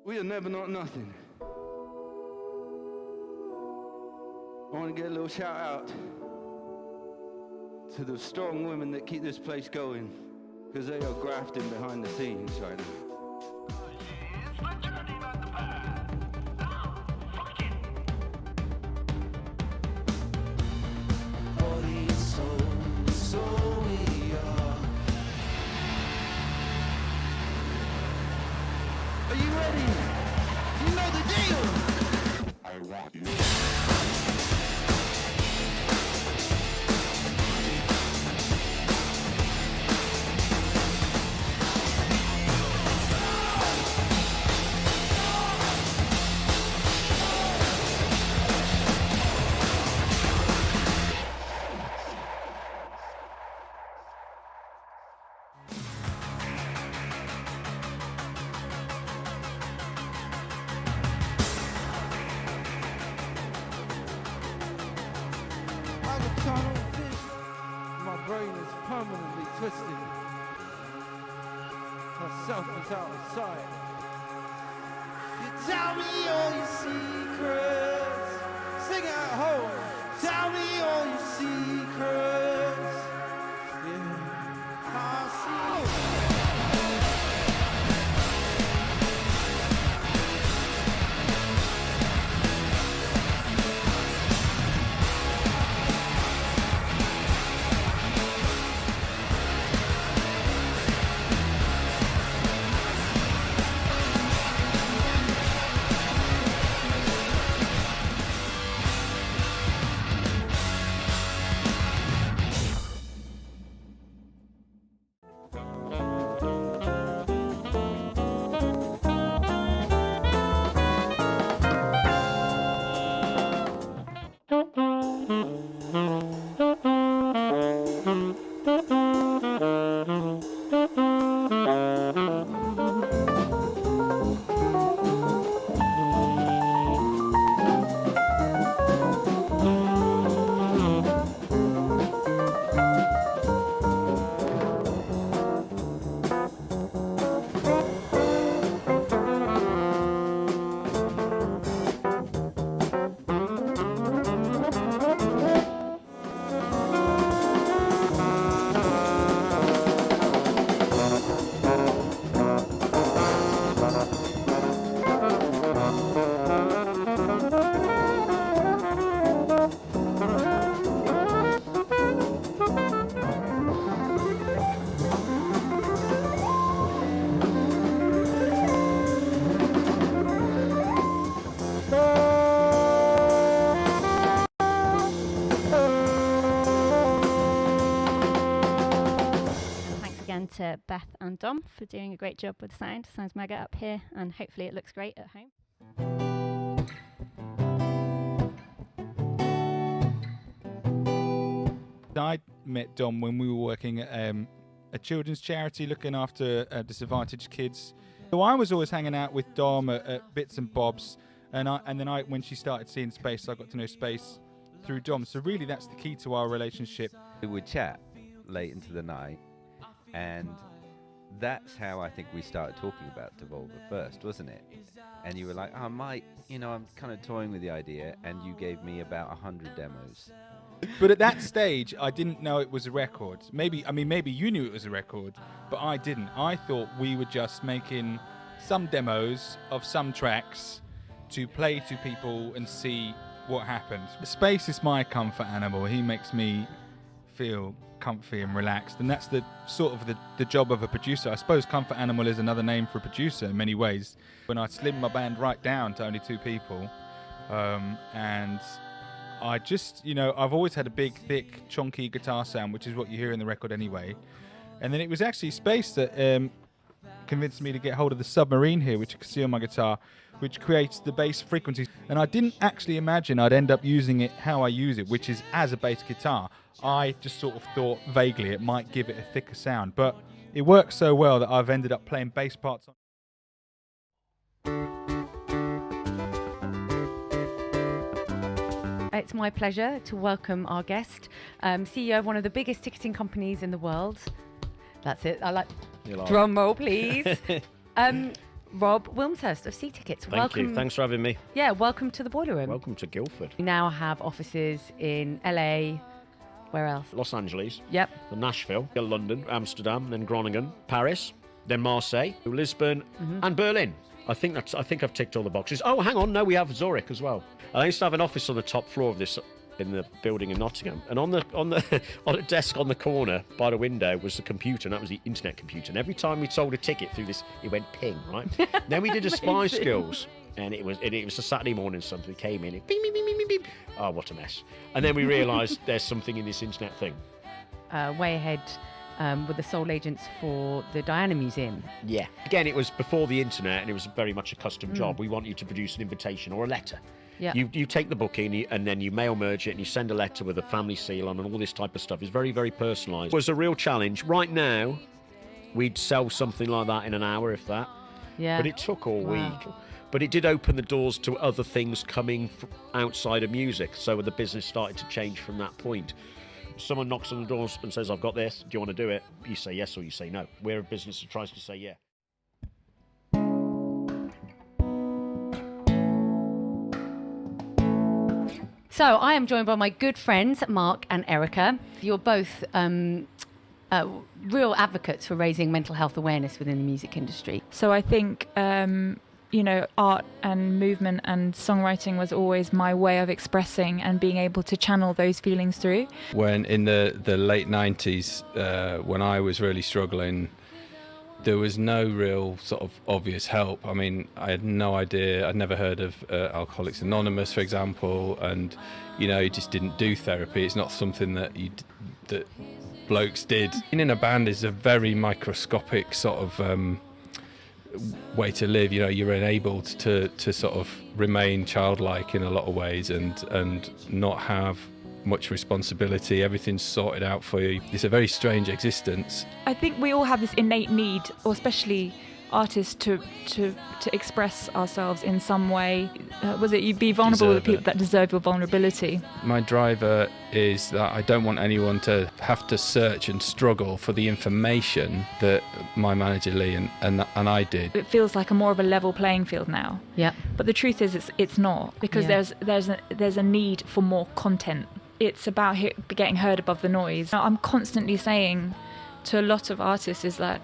We are never not nothing. I want to get a little shout out to the strong women that keep this place going, because they are grafting behind the scenes right now. Are you ready? You know the deal! I want you. Permanently twisted. Myself is out of sight. You tell me all your secrets. Sing it at home. Tell me all your secrets. Yeah, I see. To Beth and Dom for doing a great job with the sound. Sounds mega up here, and hopefully it looks great at home. I met Dom when we were working at a children's charity looking after disadvantaged kids. So I was always hanging out with Dom at bits and bobs, and then when she started seeing Space, I got to know Space through Dom. So really that's the key to our relationship. We would chat late into the night, and that's how I think we started talking about Devolver first, wasn't it? And you were like, oh, Mike, I'm kind of toying with the idea, and you gave me about 100 demos. But at that stage, I didn't know it was a record. Maybe you knew it was a record, but I didn't. I thought we were just making some demos of some tracks to play to people and see what happened. Space is my comfort animal. He makes me feel comfy and relaxed, and that's the sort of the job of a producer. I suppose comfort animal is another name for a producer in many ways. When I slimmed my band right down to only 2 people, and I just, I've always had a big, thick, chunky guitar sound, which is what you hear in the record anyway. And then it was actually Space that convinced me to get hold of the Submarine here, which you can see on my guitar, which creates the bass frequencies. And I didn't actually imagine I'd end up using it how I use it, which is as a bass guitar. I just sort of thought vaguely it might give it a thicker sound, but it works so well that I've ended up playing bass parts on. It's my pleasure to welcome our guest, CEO of one of the biggest ticketing companies in the world. That's it. I like drum roll, please. Rob Wilmshurst of Sea Tickets. Thank you. Thanks for having me. Yeah, welcome to the Boileroom. Welcome to Guildford. We now have offices in LA. Where else? Los Angeles. Yep. Nashville, London, Amsterdam, then Groningen, Paris, then Marseille, Lisbon, and Berlin. I think I've ticked all the boxes. Oh, hang on. No, we have Zurich as well. I used to have an office on the top floor of this in the building in Nottingham, and on a desk on the corner by the window was the computer, and that was the internet computer. And every time we sold a ticket through this, it went ping, right? Then we did a spy skills, and it was a Saturday morning. Something came in, beep, beep, beep, beep, beep. Oh, what a mess! And then we realised there's something in this internet thing. Way ahead. With the sole agents for the Diana Museum. Yeah. Again, it was before the internet, and it was very much a custom job. We want you to produce an invitation or a letter. Yeah. You take the booking, and then you mail merge it, and you send a letter with a family seal on, and all this type of stuff. It's very, very personalised. It was a real challenge. Right now, we'd sell something like that in an hour, if that. Yeah. But it took all week. But it did open the doors to other things coming outside of music. So the business started to change from that point. Someone knocks on the doors and says, I've got this, do you want to do it? You say yes or you say no. We're a business that tries to say yeah. So I am joined by my good friends, Mark and ERIKA. You're both real advocates for raising mental health awareness within the music industry. So I think art and movement and songwriting was always my way of expressing and being able to channel those feelings through. When in the late 90s, when I was really struggling, there was no real sort of obvious help. I mean, I had no idea. I'd never heard of Alcoholics Anonymous, for example, and you just didn't do therapy. It's not something that blokes did. Being in a band is a very microscopic sort of way to live. You're enabled to sort of remain childlike in a lot of ways and not have much responsibility. Everything's sorted out for you. It's a very strange existence. I think we all have this innate need, or especially artists, to express ourselves in some way. You be vulnerable with the people that deserve your vulnerability. My driver is that I don't want anyone to have to search and struggle for the information that my manager Lee and I did. It feels like more of a level playing field now. Yeah. But the truth is it's not, because there's a need for more content. It's about getting heard above the noise. I'm constantly saying to a lot of artists is that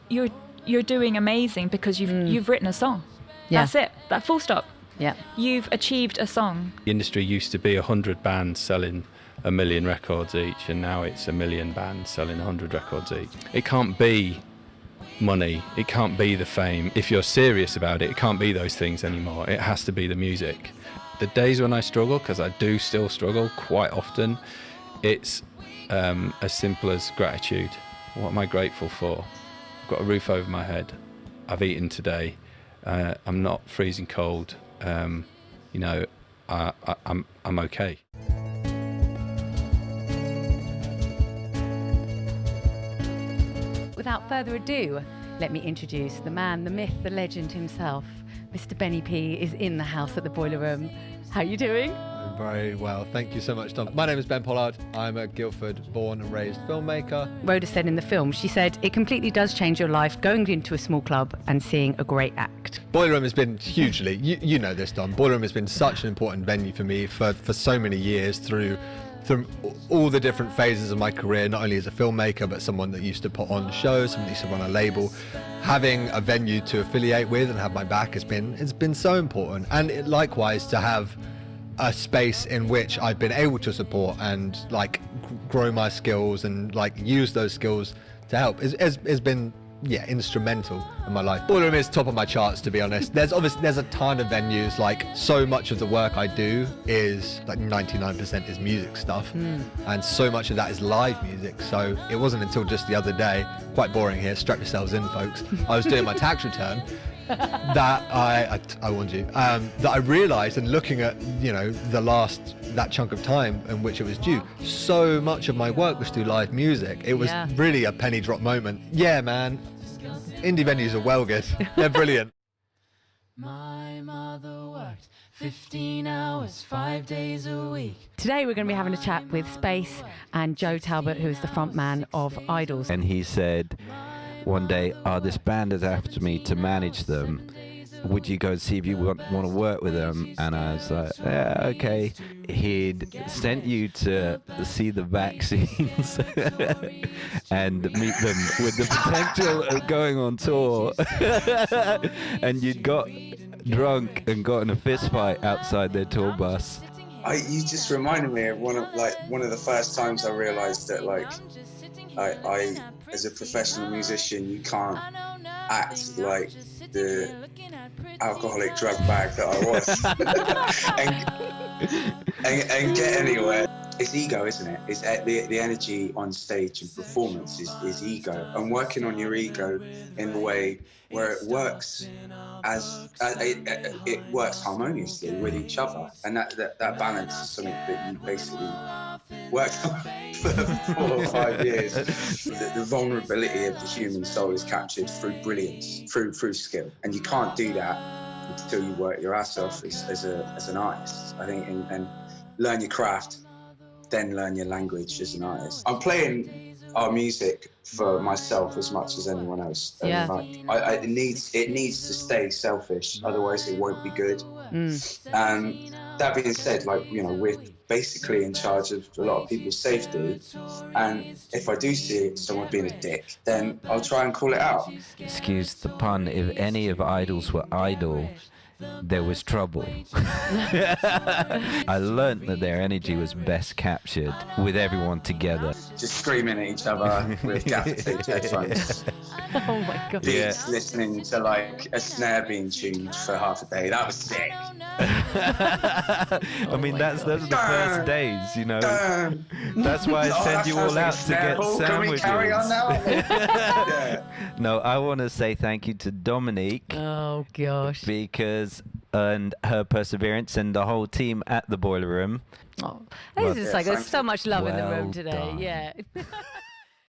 you're doing amazing because you've written a song. Yeah. That's it. That full stop. Yeah. You've achieved a song. The industry used to be 100 bands selling 1 million records each, and now it's 1 million bands selling 100 records each. It can't be money. It can't be the fame. If you're serious about it, it can't be those things anymore. It has to be the music. The days when I struggle, because I do still struggle quite often, it's as simple as gratitude. What am I grateful for? I've got a roof over my head. I've eaten today. I'm not freezing cold. I'm okay. Without further ado, let me introduce the man, the myth, the legend himself. Mr. Benny P is in the house at the Boileroom. How are you doing? I'm very well. Thank you so much, Tom. My name is Ben Pollard. I'm a Guildford born and raised filmmaker. Rhoda said in the film, she said, it completely does change your life going into a small club and seeing a great act. Boileroom has been hugely, you know this, Tom. Boileroom has been such an important venue for me for so many years through all the different phases of my career, not only as a filmmaker, but someone that used to put on shows, someone that used to run a label. Having a venue to affiliate with and have my back it's been so important. And likewise, to have a space in which I've been able to support and grow my skills and use those skills to help has been instrumental in my life. Boileroom is top of my charts, to be honest. There's a ton of venues, so much of the work I do is 99% is music stuff, and so much of that is live music. So it wasn't until just the other day, quite boring here, strap yourselves in folks, I was doing my tax return that I warned you, that I realised, and looking at that chunk of time in which it was due, so much of my work was through live music. It was really a penny drop moment. Yeah, man, indie venues are well good. They're brilliant. My mother worked 15 hours, 5 days a week. Today we're going to be having a chat with SPACE and Joe Talbot, who is the front man of Idols. And he said, one day, this band has asked me to manage them. Would you go see if you want to work with them? And I was like, yeah, okay. He'd sent you to see the back scenes and meet them with the potential of going on tour. And you'd got drunk and got in a fist fight outside their tour bus. You just reminded me of one of the first times I realised that I as a professional musician, you can't act like the alcoholic drug bag that I was and get anywhere. It's ego, isn't it? It's the energy on stage and performance is ego, and working on your ego in a way where it works it works harmoniously with each other, and that balance is something that you basically worked on for 4 or 5 years. The vulnerability of the human soul is captured through brilliance, through skill, and you can't do that until you work your ass off as an artist, I think, and learn your craft, then learn your language as an artist. I'm playing our music for myself as much as anyone else. Yeah. It needs to stay selfish, otherwise it won't be good. That being said, we're basically in charge of a lot of people's safety, and if I do see someone being a dick, then I'll try and call it out. Excuse the pun, if any of Idols were idle, there was trouble. I learnt that their energy was best captured with everyone together. Just screaming at each other with gaffer-taped headphones. Oh my God. Beats, listening to a snare being tuned for half a day. That was sick. I mean, that's the first days, you know. That's why I send you all out to get sandwiches. Can we carry on now? Yeah. No, I want to say thank you to Dominique. Oh gosh. And her perseverance and the whole team at the Boiler Room. Oh, it's just there's so much love in the room today. Done. Yeah.